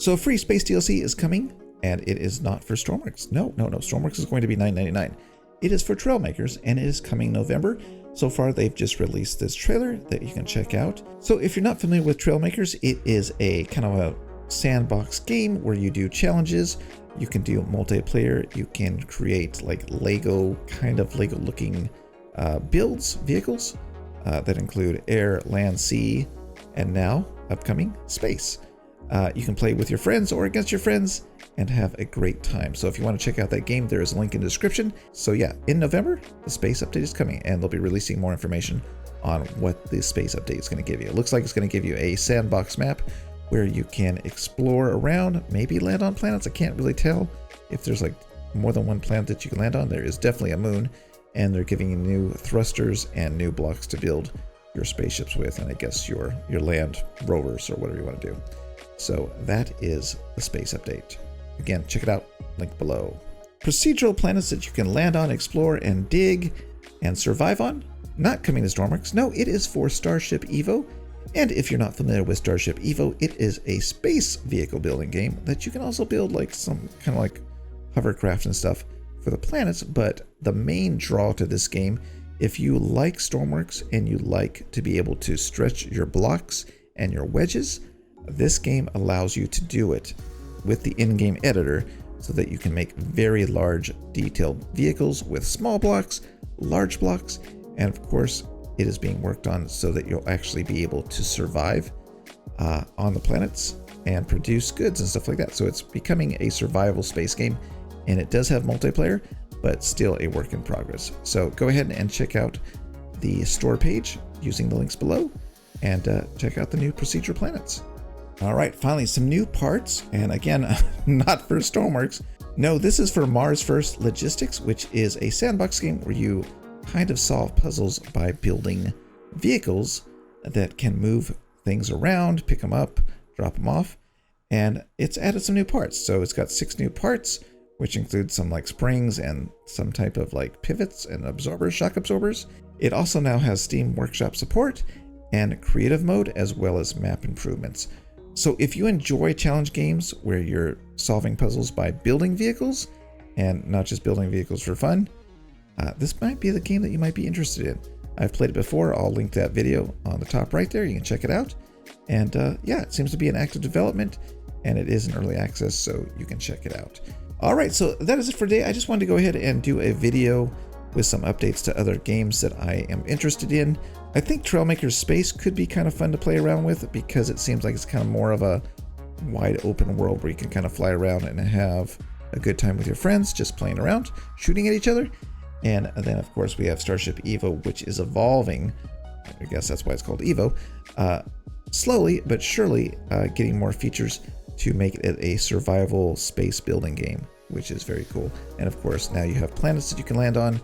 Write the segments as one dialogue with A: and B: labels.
A: So free space DLC is coming, and it is not for Stormworks. No. Stormworks is going to be $9.99. It is for TrailMakers, and it is coming November. So far, they've just released this trailer that you can check out. So if you're not familiar with TrailMakers, it is a kind of a sandbox game where you do challenges. You can do multiplayer. You can create like Lego looking builds, vehicles that include air, land, sea, and now upcoming space. You can play with your friends or against your friends and have a great time. So if you want to check out that game, there is a link in the description. So yeah, in November, the space update is coming, and they'll be releasing more information on what the space update is going to give you. It looks like it's going to give you a sandbox map where you can explore around, maybe land on planets. I can't really tell if there's like more than one planet that you can land on. There is definitely a moon, and they're giving you new thrusters and new blocks to build your spaceships with, and I guess your land rovers or whatever you want to do. So that is the space update. Again, check it out, link below. Procedural planets that you can land on, explore, and dig, and survive on. Not coming to Stormworks. No, it is for StarshipEvo. And if you're not familiar with StarshipEvo, it is a space vehicle building game that you can also build like some kind of like hovercraft and stuff for the planets. But the main draw to this game, if you like Stormworks and you like to be able to stretch your blocks and your wedges, this game allows you to do it with the in-game editor so that you can make very large detailed vehicles with small blocks, large blocks, and of course it is being worked on so that you'll actually be able to survive on the planets and produce goods and stuff like that. So it's becoming a survival space game, and it does have multiplayer, but still a work in progress. So go ahead and check out the store page using the links below, and check out the new Procedural Planets. All right, finally, some new parts. And again, not for Stormworks. No, this is for Mars First Logistics, which is a sandbox game where you kind of solve puzzles by building vehicles that can move things around, pick them up, drop them off. And it's added some new parts. So it's got 6 new parts, which include some like springs and some type of like pivots and absorbers, shock absorbers. It also now has Steam Workshop support and creative mode, as well as map improvements. So if you enjoy challenge games where you're solving puzzles by building vehicles and not just building vehicles for fun, this might be the game that you might be interested in. I've played it before. I'll link that video on the top right there. You can check it out. And yeah, it seems to be in active development, and it is in early access, so you can check it out. All right, so that is it for today. I just wanted to go ahead and do a video with some updates to other games that I am interested in. I think TrailMakers Space could be kind of fun to play around with, because it seems like it's kind of more of a wide open world where you can kind of fly around and have a good time with your friends, just playing around, shooting at each other. And then of course we have StarshipEvo, which is evolving. I guess that's why it's called Evo. Slowly but surely getting more features to make it a survival space building game, which is very cool. And of course now you have planets that you can land on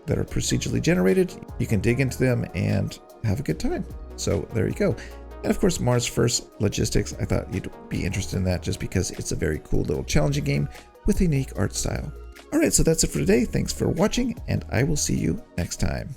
A: that are procedurally generated. You can dig into them and have a good time. So there you go. And of course, Mars First Logistics, I thought you'd be interested in that just because it's a very cool little challenging game with a unique art style. All right, so that's it for today. Thanks for watching, and I will see you next time.